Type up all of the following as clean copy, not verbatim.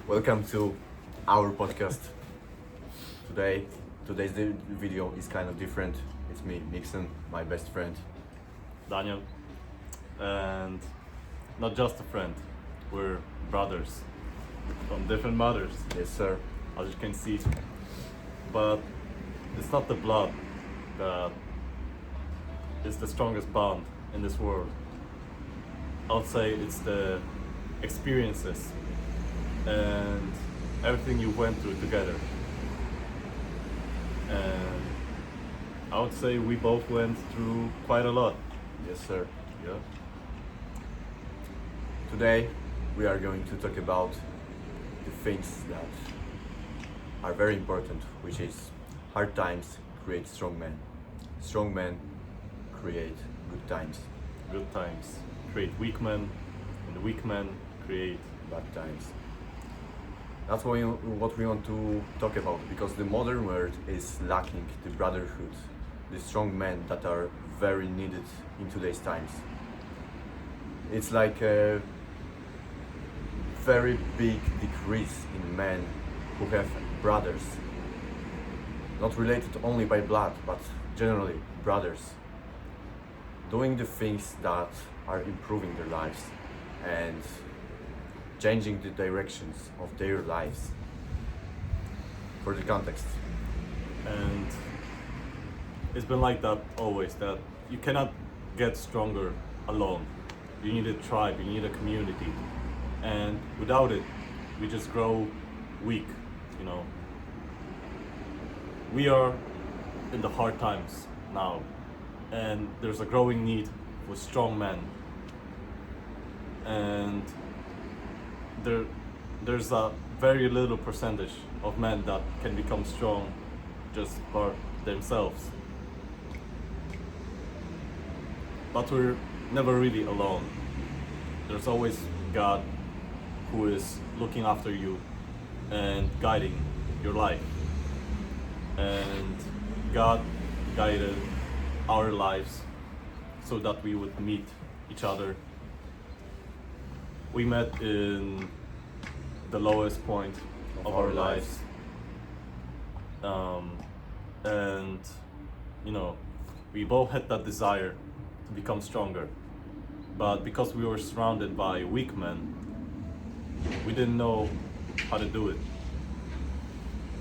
Welcome to our podcast. Today, today's video is kind of different. It's me, Nixon, my best friend. Daniel, and not just a friend, we're brothers from different mothers, Yes, sir. as you can see. But it's not the blood that is the strongest bond in this world. I'll say it's the experiences and everything you went through together. And I would say we both went through quite a lot. Yes, sir. Yeah. Today, we are going to talk about the things that are very important, which is hard times create strong men. Strong men create good times, Good times create weak men, and the weak men create. bad times. That's what we want to talk about, because the modern world is lacking the brotherhood, the strong men that are very needed in today's times. It's like a very big decrease in men who have brothers, not related only by blood, but generally brothers, doing the things that are improving their lives and changing the directions of their lives. For the context, And it's been like that always, that you cannot get stronger alone. You need a tribe, you need a community. And without it, we just grow weak, you know. We are in the hard times now, and there's a growing need for strong men. And there's a very little percentage of men that can become strong just by themselves. But we're never really alone. There's always God who is looking after you and guiding your life. And God guided our lives so that we would meet each other. We met in the lowest point of our lives. And you know, we both had that desire to become stronger, but because we were surrounded by weak men, we didn't know how to do it,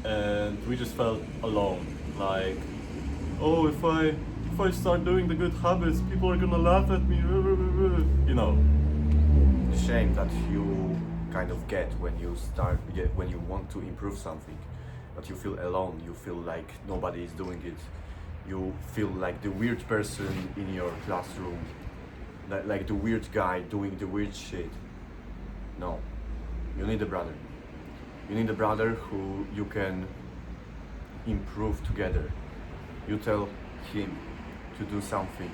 and we just felt alone. Like, oh, if I start doing the good habits, people are gonna laugh at me. You know. the shame that you kind of get when when you want to improve something, but you feel alone, you feel like nobody is doing it, you feel like the weird person in your classroom, like the weird guy doing the weird shit. No, you need a brother. You need a brother who you can improve together. You tell him to do something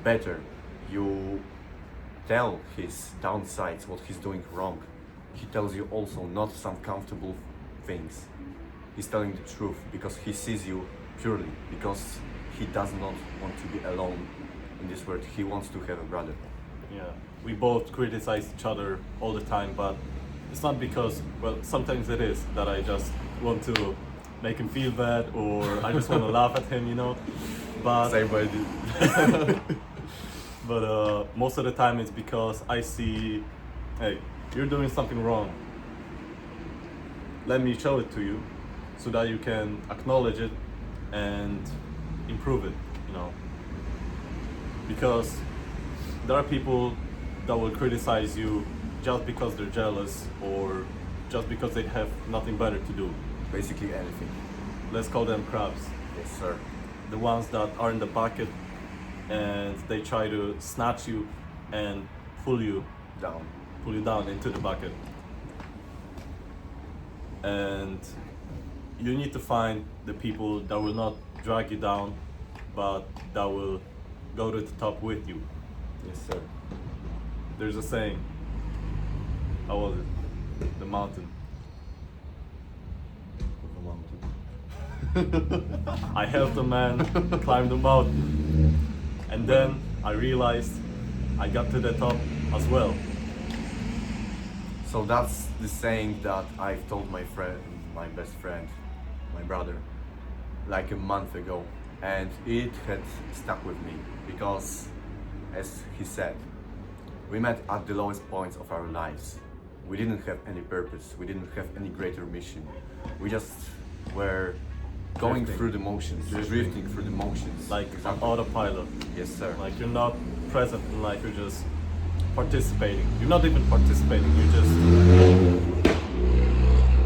better. You tell his downsides, what he's doing wrong. He tells you also not some comfortable things. He's telling the truth because he sees you purely, because he does not want to be alone in this world. He wants to have a brother. Yeah, we both criticize each other all the time, but it's not because, well, sometimes it is that I just want to make him feel bad, or I just want to laugh at him, you know. But Same way. most of the time it's because I see, hey, you're doing something wrong. Let me show it to you, so that you can acknowledge it and improve it, you know. Because there are people that will criticize you just because they're jealous, or just because they have nothing better to do. Basically anything. Let's call them crabs. Yes, sir. The ones that are in the bucket and they try to snatch you and pull you Down. into the bucket. And you need to find the people that will not drag you down, but that will go to the top with you. Yes, sir. There's a saying. How was it? The mountain. I helped a man climb the mountain, and then I realized I got to the top as well. So that's the saying that I've told my friend, my best friend, my brother, like a month ago, and it had stuck with me because, as he said, we met at the lowest points of our lives. We didn't have any purpose, we didn't have any greater mission. We just were going Drifting. through the motions, drifting through the motions. Like Exactly. autopilot. Yes, sir. Like you're not present in life, you're just participating. You're not even participating, you're just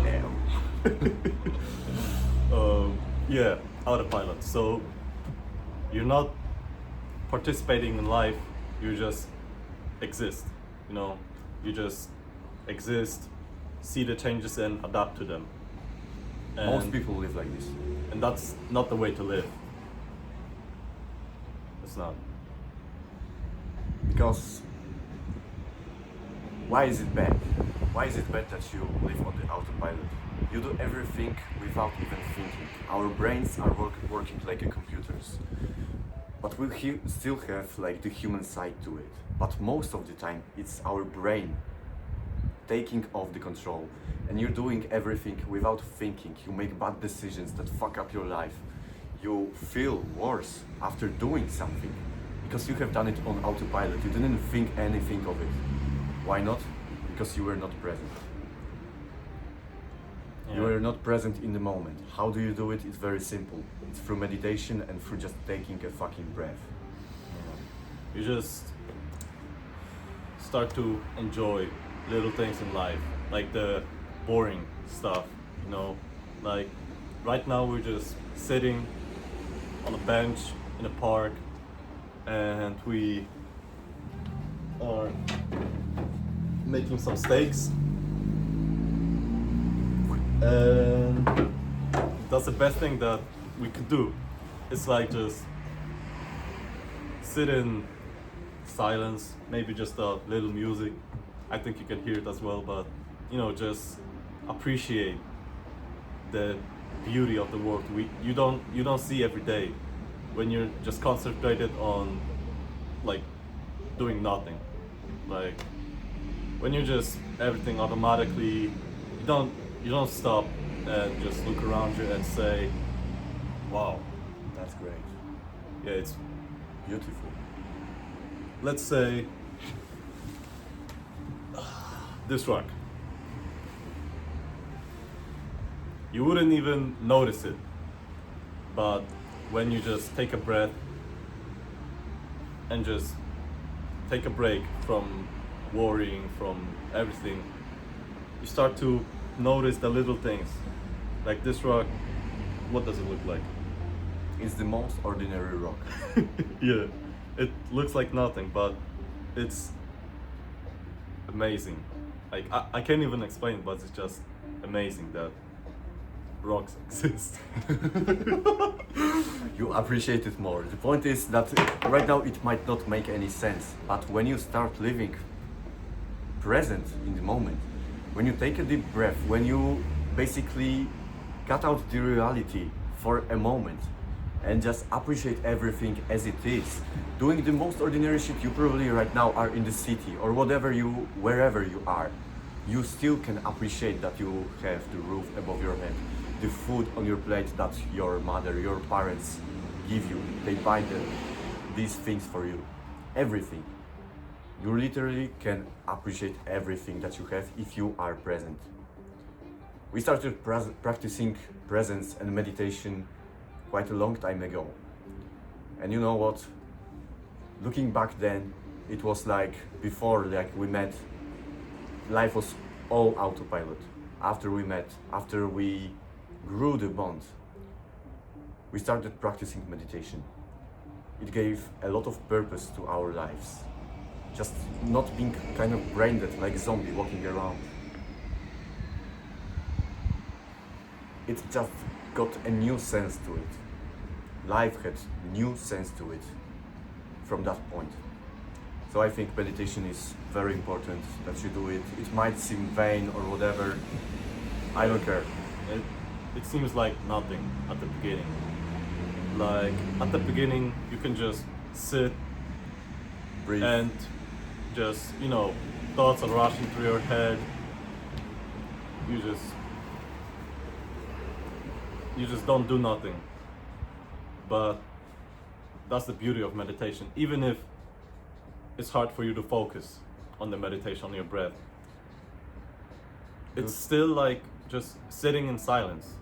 Damn. yeah, autopilot. So you're not participating in life, you just exist. You know, you just exist, see the changes and adapt to them. And, Most people live like this. and that's not the way to live. It's not. Because why is it bad? Why is it bad that you live on the autopilot? You do everything without even thinking. Our brains are working like a computers. But we still have like the human side to it. But most of the time it's our brain taking off the control, and you're doing everything without thinking. You make bad decisions that fuck up your life. You feel worse after doing something because you have done it on autopilot. You didn't think anything of it. Why not? Because you were not present. You Yeah. are not present in the moment. How do you do it? It's very simple. It's through meditation and through just taking a fucking breath. You just start to enjoy little things in life, like the boring stuff, you know. Like right now we're just sitting on a bench in a park and we are making some steaks, and that's the best thing that we could do. It's like just sit in silence, maybe just a little music. I think you can hear it as well, but you know, just appreciate the beauty of the world you don't see every day when you're just concentrated on like doing nothing. Like when you just everything automatically, you don't stop and just look around you and say, wow, That's great. yeah, it's Beautiful. let's say this rock. You wouldn't even notice it, but when you just take a breath and just take a break from worrying, from everything, you start to notice the little things. Like this rock, what does it look like? It's the most ordinary rock. Yeah, it looks like nothing, but it's amazing. Like I can't even explain, but it's just amazing that rocks exist. You appreciate it more. The point is that right now it might not make any sense, but when you start living present in the moment, when you take a deep breath, when you basically cut out the reality for a moment and just appreciate everything as it is, doing the most ordinary shit, you probably right now are in the city or wherever you are, you still can appreciate that you have the roof above your head, the food on your plate that your mother, your parents give you. They buy these things for you. Everything. You literally can appreciate everything that you have if you are present. We started practicing presence and meditation quite a long time ago. And you know what? Looking back then, it was like before like we met, life was all autopilot. After we met, after we grew the bond, we started practicing meditation. It gave a lot of purpose to our lives. Just not being kind of brain dead like a zombie walking around. It just got a new sense to it. Life had new sense to it from that point. So I think meditation is very important that you do it. It might seem vain or whatever. I don't care. It seems like nothing at the beginning. Like at the beginning, you can just sit Breathe. and just, you know, thoughts are rushing through your head, you just don't do nothing. But that's the beauty of meditation. Even if it's hard for you to focus on the meditation, on your breath, it's still like just sitting in silence.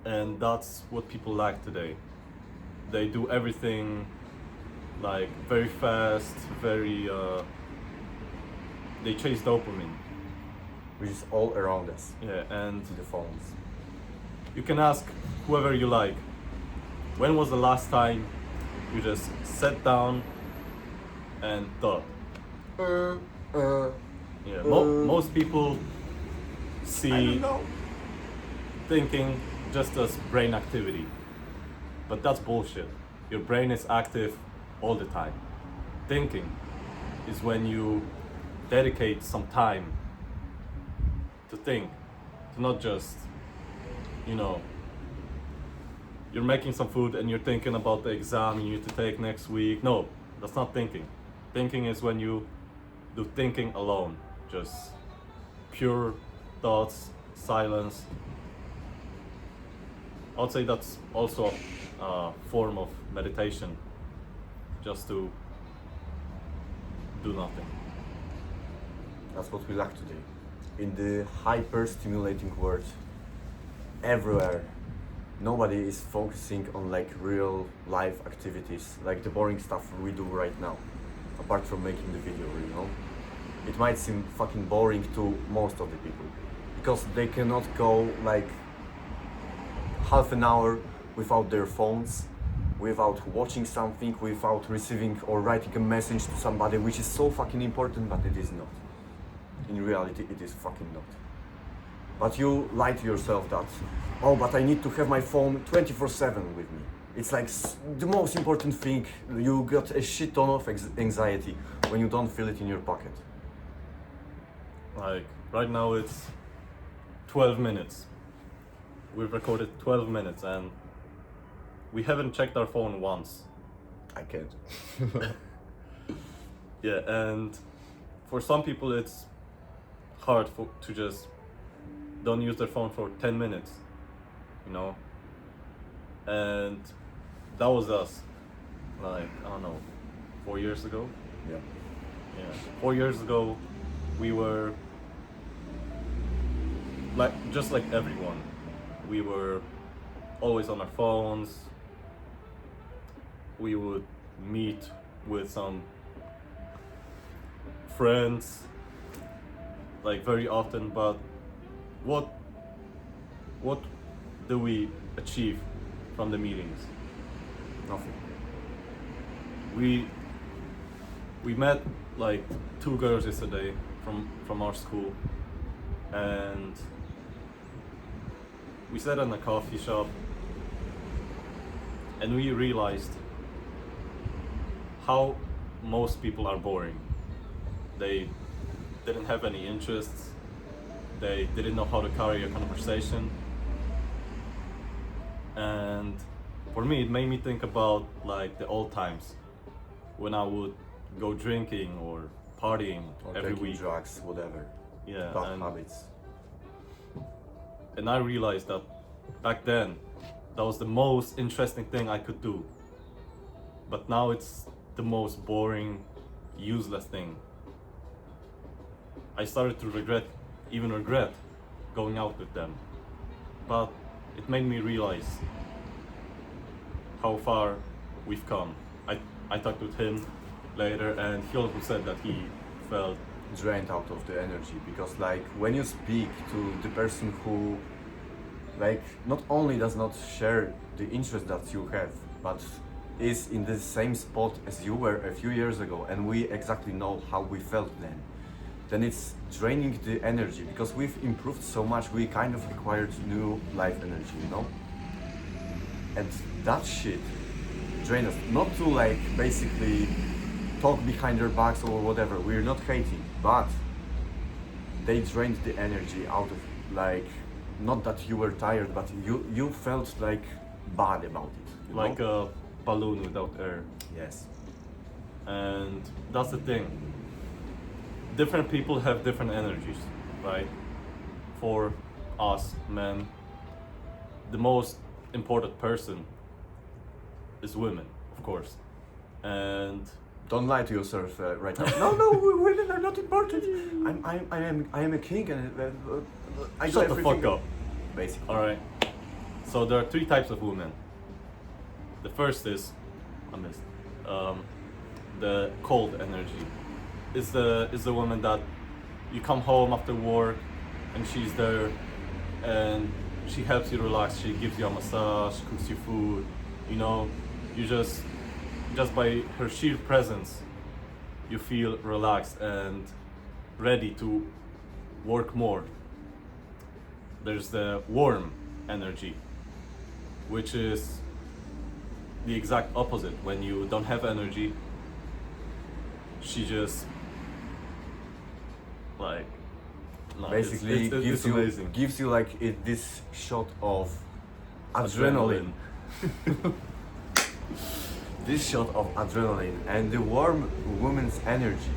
And that's what people lack today. They do everything like very fast, they chase dopamine. Which is all around us. Yeah, and The phones. you can ask whoever you like, when was the last time you just sat down and thought? Yeah, most people I see don't know. thinking just as brain activity, but that's bullshit. Your brain is active all the time. Thinking is when you dedicate some time to think, to not just, you're making some food and you're thinking about the exam you need to take next week. No, that's not thinking. Thinking is when you do thinking alone, just pure thoughts, silence. I would say that's also a form of meditation, just to do nothing. That's what we lack today. In the hyper-stimulating world, everywhere, nobody is focusing on like real life activities, like the boring stuff we do right now, apart from making the video, It might seem fucking boring to most of the people, because they cannot go like half an hour without their phones, without watching something, without receiving or writing a message to somebody, which is so fucking important, but it is not. In reality, it is fucking not. But you lie to yourself that, oh, but I need to have my phone 24/7 with me. It's like the most important thing. You got a shit ton of anxiety when you don't feel it in your pocket. Like right now it's 12 minutes. We've recorded 12 minutes and we haven't checked our phone once. I can't. Yeah, and for some people it's hard to just don't use their phone for 10 minutes, and that was us, like, I don't know, 4 years ago. Yeah. 4 years ago we were like just like everyone. We were always on our phones. We would meet with some friends like very often, but what do we achieve from the meetings? Nothing. We met like 2 girls yesterday from our school, and we sat in a coffee shop and we realized how most people are boring. They didn't have any interests. They didn't know how to carry a conversation. And for me, it made me think about like the old times when I would go drinking or partying Or every taking week. drugs, whatever. Yeah, Bad habits. and I realized that back then, that was the most interesting thing I could do. But now it's the most boring, useless thing. I started to regret going out with them. But it made me realize how far we've come. I talked with him later and he also said that he felt Drained out of the energy, because like when you speak to the person who like not only does not share the interest that you have, but is in the same spot as you were a few years ago, and we exactly know how we felt then it's draining the energy, because we've improved so much, we kind of acquired new life energy, and that shit drains us. Not to like basically talk behind their backs or whatever, we're not hating, but they drained the energy out of, like, not that you were tired, but you felt like bad about it, like a balloon without air. Yes. And that's the thing. Different people have different energies, right? For us men, the most important person is women, of course. And Don't lie to yourself right now. No, women are not important. I am a king and I do shut the everything. fuck up. Basically. All right. So there are three types of women. The first is, I missed, the cold energy. Is the woman that you come home after work, and she's there, and she helps you relax. She gives you a massage, cooks you food. You know, you just by her sheer presence, you feel relaxed and ready to work more. There's the warm energy, which is the exact opposite. When you don't have energy, she just like no, Basically, it's amazing. gives you like this shot of adrenaline. This shot of adrenaline, and the warm woman's energy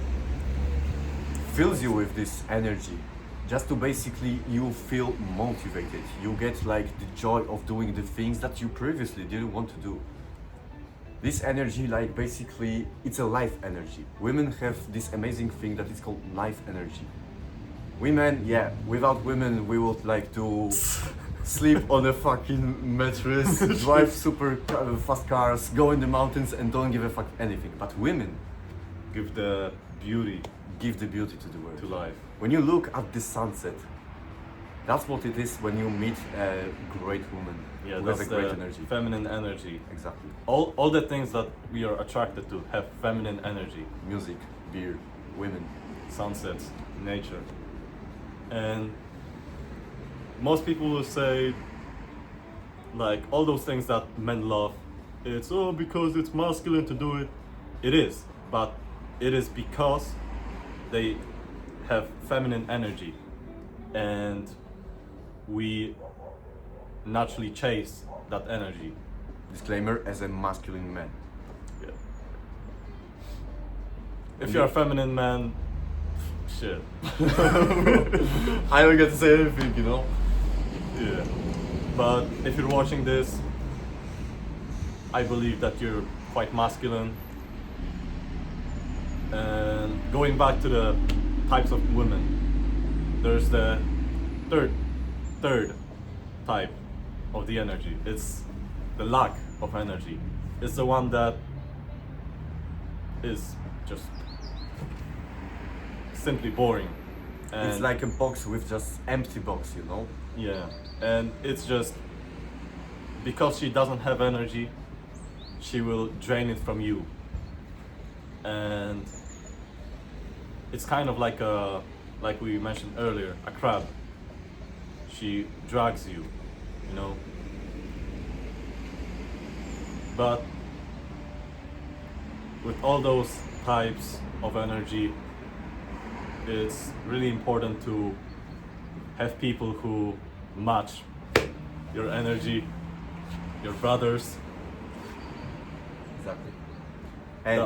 fills you with this energy, just to basically you feel motivated. You get like the joy of doing the things that you previously didn't want to do. This energy, like basically, it's a life energy. Women have this amazing thing that is called life energy. Women, yeah, without women we would like to sleep on a fucking mattress, drive super fast cars, go in the mountains and don't give a fuck anything. But women Give the beauty give the beauty to the world. to life. When you look at the sunset, that's what it is when you meet a great woman Yeah, who has that's a great the energy. feminine energy. Exactly. All the things that we are attracted to have feminine energy. Music, beer, women. Sunsets, nature. And most people will say, like, all those things that men love, it's because it's masculine to do it. It is, but it is because they have feminine energy, and we naturally chase that energy. Disclaimer: as a masculine man. Yeah. If you're a feminine man, shit. I don't get to say anything, you know. Yeah. But if you're watching this, I believe that you're quite masculine. And going back to the types of women, there's the third type of the energy. It's the lack of energy. It's the one that is just simply boring. And It's like a box with just empty box, you know. yeah, and it's just because she doesn't have energy, she will drain it from you. And it's kind of like we mentioned earlier, a crab. She drags you, you know. But with all those types of energy, it's really important to have people who match your energy, your brothers. Exactly. And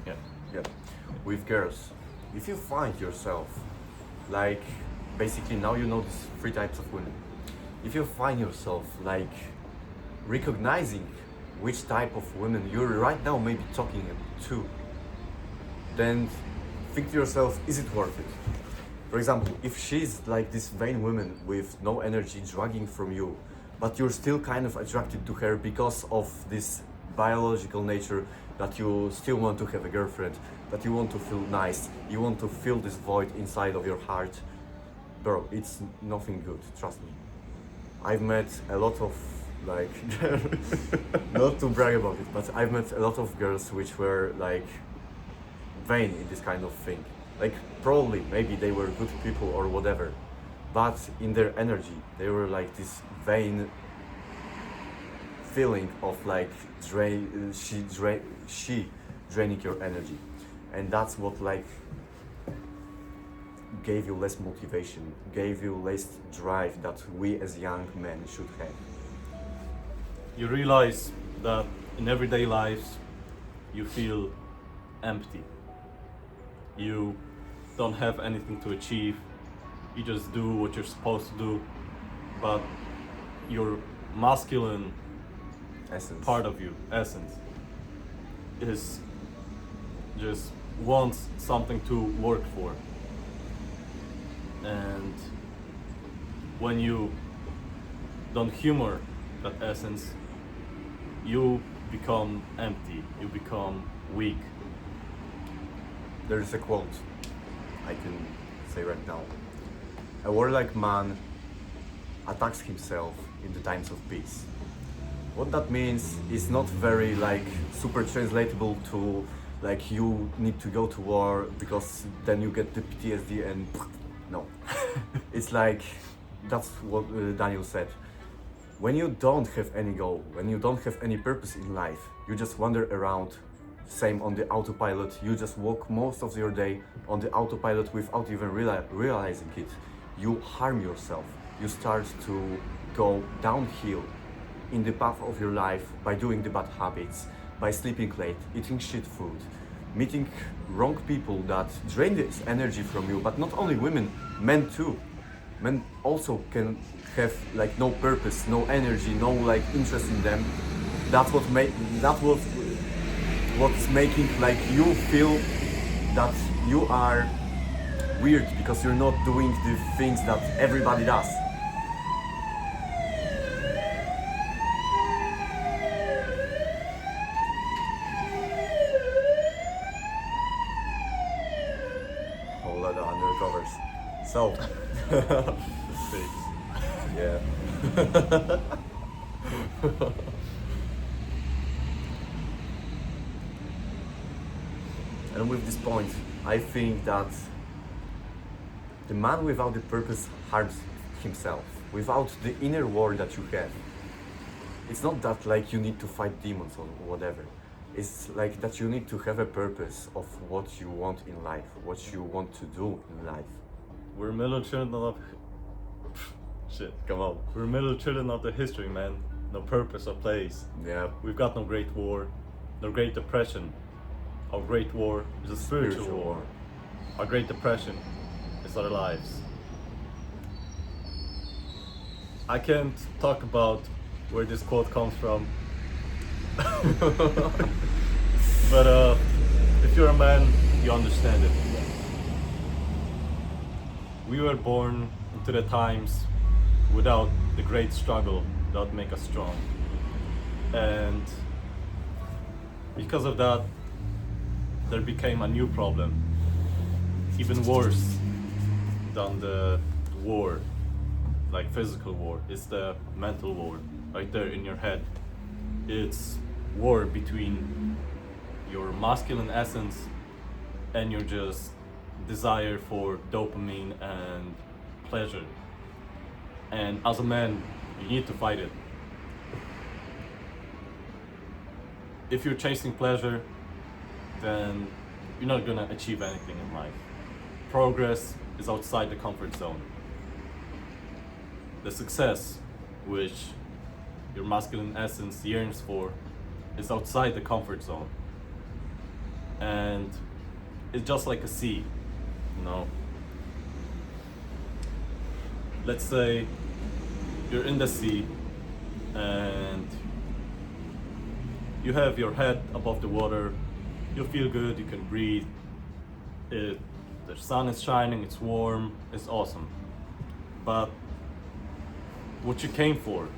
Yeah. yeah, with girls, if you find yourself like basically now you know these three types of women. If you find yourself like recognizing which type of women you're right now maybe talking to, then think to yourself, is it worth it? For example, if she's like this vain woman with no energy dragging from you, but you're still kind of attracted to her because of this biological nature that you still want to have a girlfriend, that you want to feel nice, you want to fill this void inside of your heart, bro, it's nothing good, trust me. I've met a lot of like not to brag about it, but I've met a lot of girls which were like vain in this kind of thing. Like probably maybe they were good people or whatever, but in their energy they were like this vain feeling of like she draining your energy, and that's what like gave you less motivation, gave you less drive that we as young men should have. You realize that in everyday lives you feel empty. You don't have anything to achieve. You just do what you're supposed to do. but your masculine Essence. part of you, essence, is just wants something to work for. And when you don't humor that essence, you become empty, you become weak. There is a quote I can say right now. A warlike man attacks himself in the times of peace. What that means is not very like super translatable to like you need to go to war because then you get the PTSD and no. It's like that's what Daniel said. When you don't have any goal, when you don't have any purpose in life, you just wander around, same on the autopilot. You just walk most of your day on the autopilot without even realizing it. You harm yourself. You start to go downhill in the path of your life by doing the bad habits, by sleeping late, eating shit food, meeting wrong people that drain this energy from you. But not only women, men too. Men also can have like no purpose, no energy, no like interest in them. That's what what's making like you feel that you are weird because you're not doing the things that everybody does. Whole lot of undercovers. So, yeah. And with this point, I think that the man without the purpose harms himself, without the inner war that you have. It's not that like you need to fight demons or whatever. It's like that you need to have a purpose of what you want in life, what you want to do in life. We're middle children of shit. Come on. We're middle children of the history, man. No purpose or place. Yeah. We've got no Great War, no Great Depression. Our Great War is a spiritual war. Our Great Depression is our lives. I can't talk about where this quote comes from. But if you're a man, you understand it. We were born into the times without the great struggle that would make us strong. And because of that, there became a new problem, even worse than the war, like physical war. It's the mental war, right there in your head. It's war between your masculine essence and your just desire for dopamine and pleasure. And as a man, you need to fight it. If you're chasing pleasure, then you're not gonna achieve anything in life. Progress is outside the comfort zone. The success which your masculine essence yearns for is outside the comfort zone. And it's just like a sea, you know. Let's say you're in the sea and you have your head above the water, you feel good, you can breathe, the sun is shining, it's warm, it's awesome. But what you came for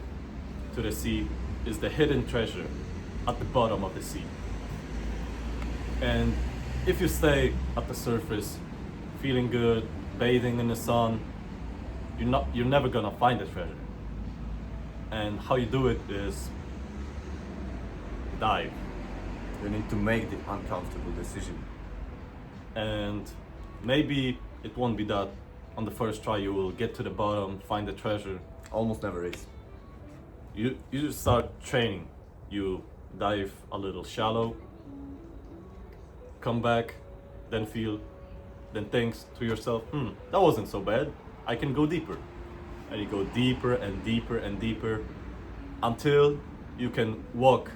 to the sea is the hidden treasure at the bottom of the sea. And if you stay at the surface, feeling good, bathing in the sun, you're never gonna find the treasure. And how you do it is dive. You need to make the uncomfortable decision. And maybe it won't be that on the first try you will get to the bottom, find the treasure. Almost never is. You just start training. You dive a little shallow, come back, then think to yourself, that wasn't so bad. I can go deeper. And you go deeper and deeper and deeper until you can walk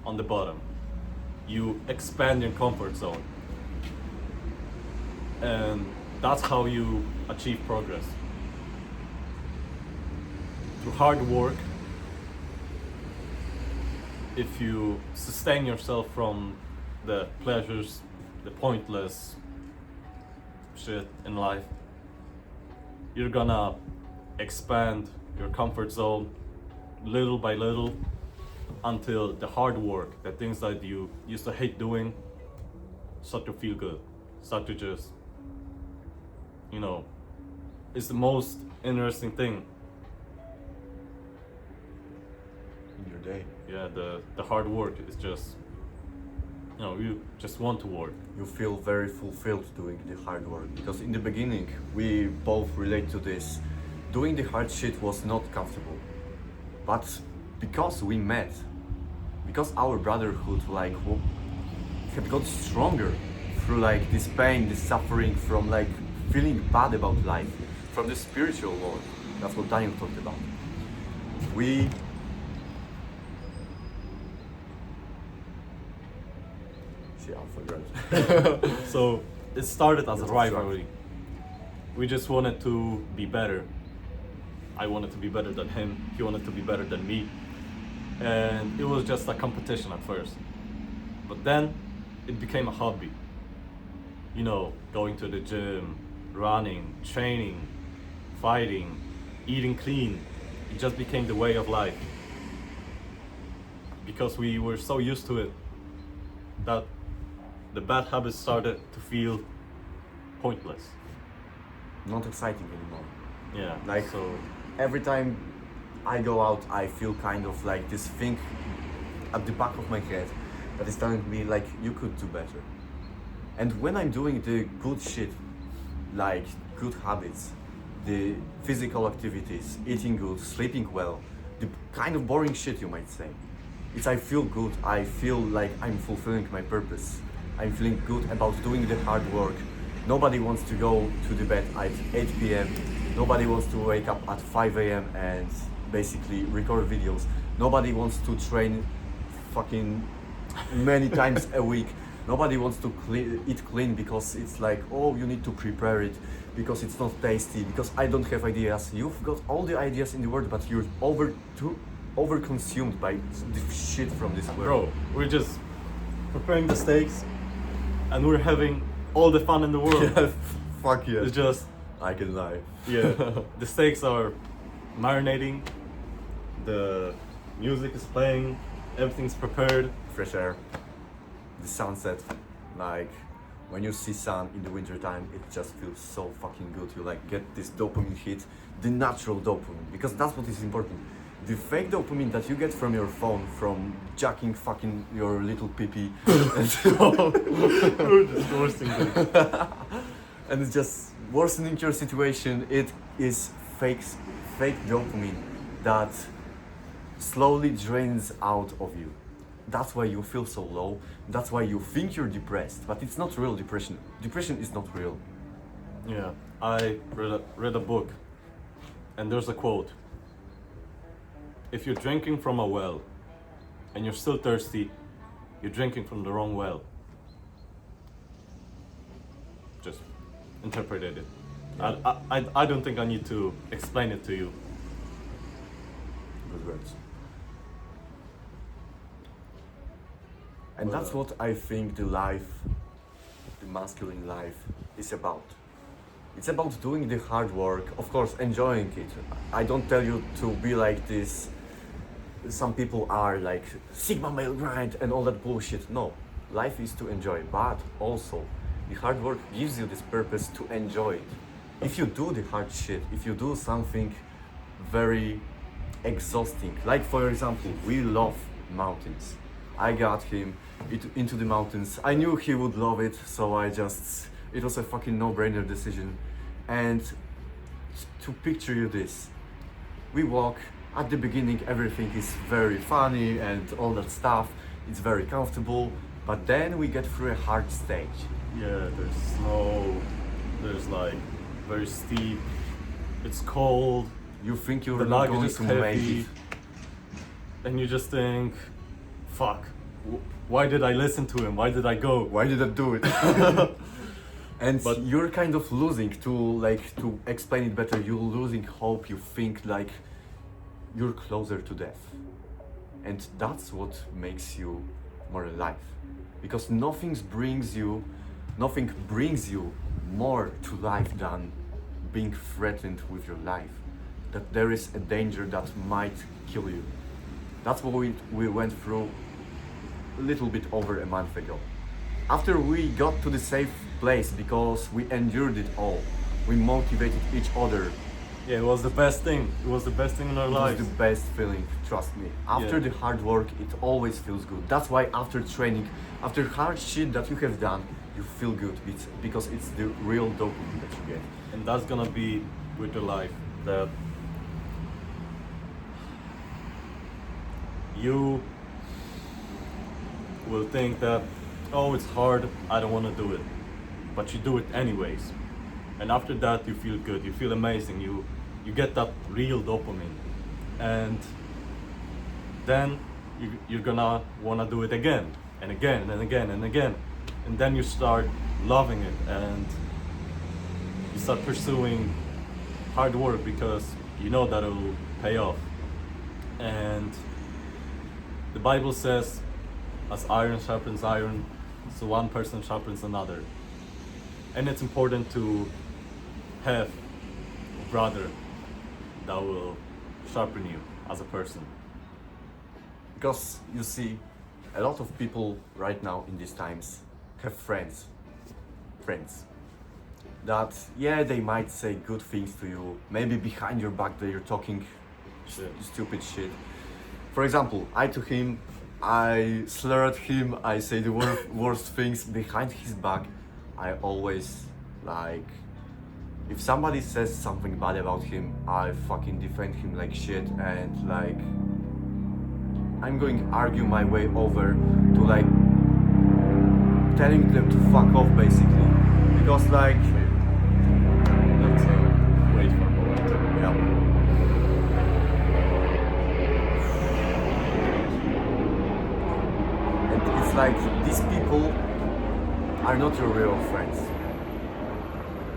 on the bottom. You expand your comfort zone. And that's how you achieve progress. through hard work, if you sustain yourself from the pleasures, the pointless shit in life, you're gonna expand your comfort zone little by little until the hard work, the things that you used to hate doing, start to feel good, start to just, you know, it's the most interesting thing. In your day. Yeah, the hard work is just, you know, you just want to work. You feel very fulfilled doing the hard work, because in the beginning we both relate to this. Doing the hard shit was not comfortable, but because we met, because our brotherhood like had got stronger through like this pain, this suffering, from like feeling bad about life, from the spiritual world. That's what Daniel talked about. We see, I forgot. So it started as a That's rivalry. We just wanted to be better. I wanted to be better than him. He wanted to be better than me. And it was just a competition at first. But then it became a hobby. You know, going to the gym, running, training, fighting, eating clean. It just became the way of life. Because we were so used to it that the bad habits started to feel pointless. Not exciting anymore. Yeah. Like, so every time I go out, I feel kind of like this thing at the back of my head that is telling me like, you could do better. And when I'm doing the good shit, like good habits, the physical activities, eating good, sleeping well, the kind of boring shit you might say, I feel good. I feel like I'm fulfilling my purpose. I'm feeling good about doing the hard work. Nobody wants to go to the bed at 8 p.m. Nobody wants to wake up at 5 a.m. and basically record videos. Nobody wants to train fucking many times a week. Nobody wants to eat clean because it's like, oh, you need to prepare it, because it's not tasty, because I don't have ideas. You've got all the ideas in the world, but you're over-consumed by the shit from this world. bro, we're just preparing the steaks and we're having all the fun in the world. Yeah, fuck yeah. It's just, I can lie. yeah, the steaks are marinating, the music is playing, everything's prepared. Fresh air, the sunset, like when you see sun in the winter time, it just feels so fucking good. You like get this dopamine hit, the natural dopamine, because that's what is important. The fake dopamine that you get from your phone, from jacking fucking your little pee-pee, We're just forcing them. and it's just worsening your situation. It is fake dopamine that slowly drains out of you. That's why you feel so low. That's why you think you're depressed, but it's not real depression. Depression is not real. Yeah, I read a book, and there's a quote. If you're drinking from a well, and you're still thirsty, you're drinking from the wrong well. Just interpreted it. Yeah. I don't think I need to explain it to you. Good words. And Well, that's what I think the masculine life is about. It's about doing the hard work, of course, enjoying it. I don't tell you to be like this. Some people are like Sigma male grind and all that bullshit. No, life is to enjoy, but also the hard work gives you this purpose to enjoy it. If you do the hard shit, if you do something very exhausting, like for example, we love mountains. I got him into the mountains. I knew he would love it, so it was a fucking no-brainer decision. And to picture you this, we walk, at the beginning everything is very funny and all that stuff, it's very comfortable, but then we get through a hard stage. Yeah, there's snow, there's like very steep, it's cold, You think you're the not luggage going is to make heavy, it. and you just think, fuck, why did I listen to him? Why did I go? Why did I do it? And But- you're kind of losing, to explain it better, you're losing hope. You think like you're closer to death. And that's what makes you more alive. Because nothing brings you more to life than being threatened with your life. That there is a danger that might kill you. That's what we went through a little bit over a month ago. After we got to the safe place because we endured it all, we motivated each other. Yeah, it was the best thing. It was the best thing in our It was lives. the best feeling, trust me. After Yeah. the hard work, it always feels good. That's why after training, after hard shit that you have done, you feel good. Because it's the real dopamine that you get. And that's gonna be with your life, that you will think that, oh, it's hard, I don't want to do it, but you do it anyways. And after that you feel good, you feel amazing, you get that real dopamine, and then you're gonna want to do it again and again and again and again, and then you start loving it, and you start pursuing hard work because you know that it will pay off. And the Bible says, as iron sharpens iron, so one person sharpens another. And it's important to have a brother that will sharpen you as a person. Because you see, a lot of people right now in these times have friends that, yeah, they might say good things to you, maybe behind your back they're talking stupid shit. For example, I to him, I slur at him, I say the worst things behind his back. I always, like, if somebody says something bad about him, I fucking defend him like shit, and like I'm going to argue my way over to like telling them to fuck off basically. Because like, Let's wait for a moment. yeah. And it's like these people are not your real friends.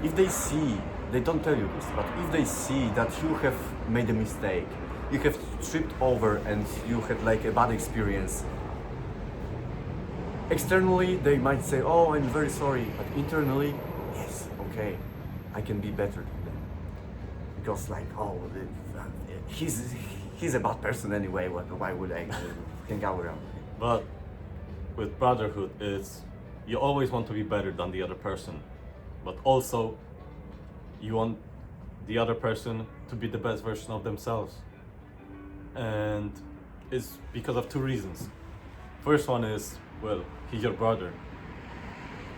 If they see, they don't tell you this, but if they see that you have made a mistake, you have tripped over and you had like a bad experience, externally they might say, oh, I'm very sorry, but internally, yes, okay, I can be better than them. Because like, oh, he's a bad person anyway, why would I hang out around him? But with brotherhood, it's you always want to be better than the other person, but also you want the other person to be the best version of themselves. And it's because of two reasons. First one is, well, he's your brother.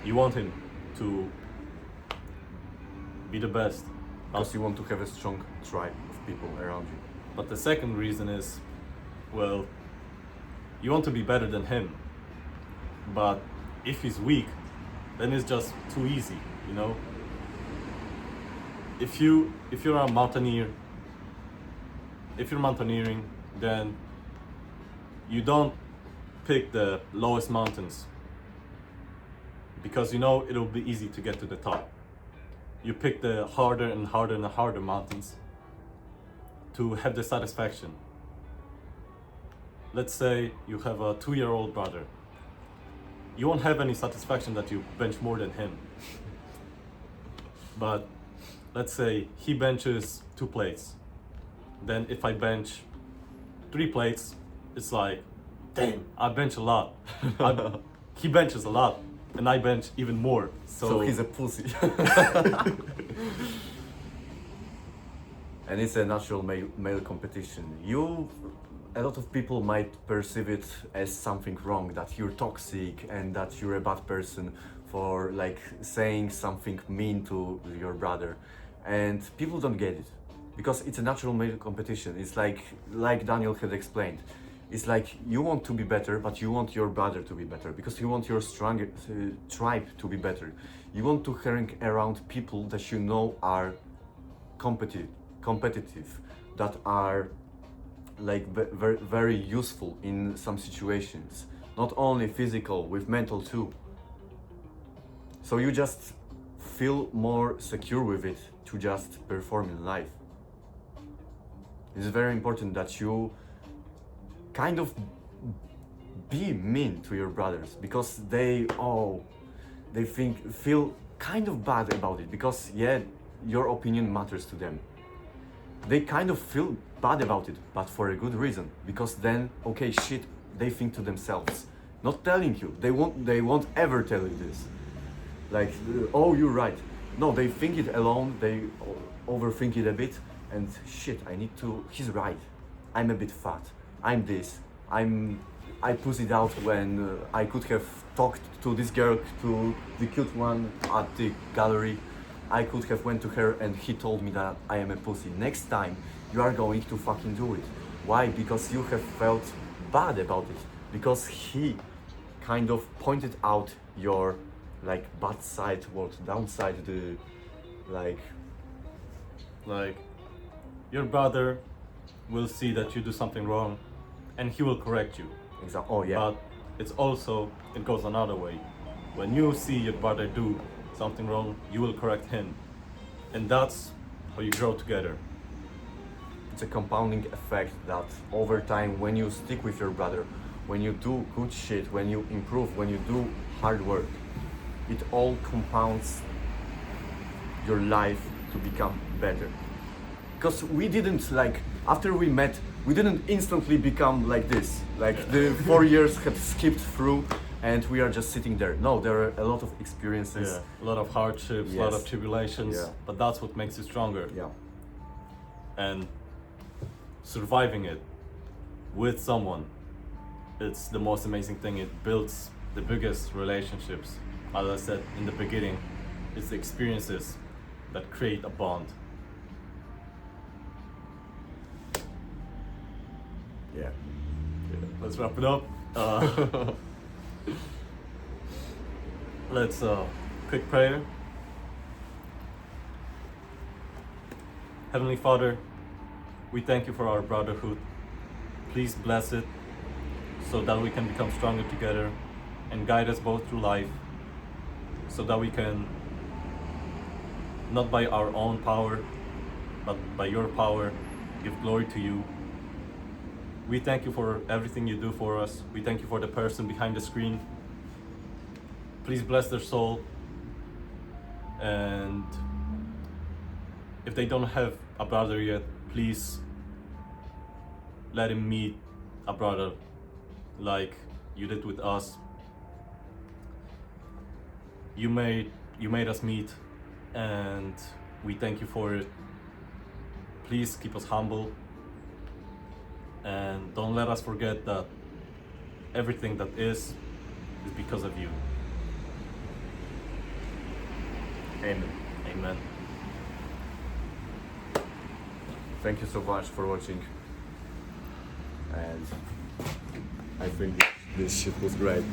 You want him to be the best. Because you want to have a strong tribe of people around you. But the second reason is, well, you want to be better than him. But if he's weak, then it's just too easy, you know? If you're a mountaineer, if you're mountaineering, then you don't pick the lowest mountains because you know it'll be easy to get to the top. You pick the harder and harder and harder mountains to have the satisfaction. Let's say you have a 2-year-old brother. You won't have any satisfaction that you bench more than him. But let's say he benches 2 plates. Then if I bench 3 plates, it's like, damn, I bench a lot. He benches a lot, and I bench even more. So he's a pussy. And it's a natural male competition. A lot of people might perceive it as something wrong, that you're toxic and that you're a bad person for like saying something mean to your brother. And people don't get it. Because it's a natural male competition. It's like Daniel had explained. It's like you want to be better, but you want your brother to be better. Because you want your stronger tribe to be better. You want to hang around people that you know are competitive, that are like very, very useful in some situations. Not only physical, with mental too. So you just feel more secure with it to just perform in life. It's very important that you kind of be mean to your brothers, because they feel kind of bad about it, because yeah, your opinion matters to them. They kind of feel bad about it, but for a good reason, because then okay, shit, they think to themselves, not telling you. They won't ever tell you this, like oh, you're right. No, they think it alone, they overthink it a bit, and shit, he's right, I'm a bit fat, I'm this, I pussed it out when I could have talked to this girl, to the cute one at the gallery. I could have went to her and he told me that I am a pussy. Next time you are going to fucking do it. Why? Because you have felt bad about it, because he kind of pointed out your like bad side or downside, the like Like, your brother will see that you do something wrong and he will correct you. oh yeah, But it goes another way. When you see your brother do something wrong, you will correct him. And that's how you grow together. it's a compounding effect that over time, when you stick with your brother, when you do good shit, when you improve, when you do hard work, it all compounds your life to become better. Because we didn't, like, after we met, we didn't instantly become like this, like the 4 years had skipped through and we are just sitting there. No, there are a lot of experiences. Yeah, a lot of hardships, a lot of tribulations, Yeah. but that's what makes you stronger. Yeah. And surviving it with someone, it's the most amazing thing. It builds the biggest relationships. As I said in the beginning, it's the experiences that create a bond. Yeah. Let's wrap it up. Let's quick prayer. Heavenly Father, we thank you for our brotherhood. Please bless it so that we can become stronger together and guide us both through life, so that we can, not by our own power, but by your power, give glory to you. We thank you for everything you do for us. We thank you for the person behind the screen. Please bless their soul. And if they don't have a brother yet, please let him meet a brother like you did with us. You made us meet, and we thank you for it. Please keep us humble, and don't let us forget that everything that is because of you. Amen. Amen. Thank you so much for watching. And I think this shit was great.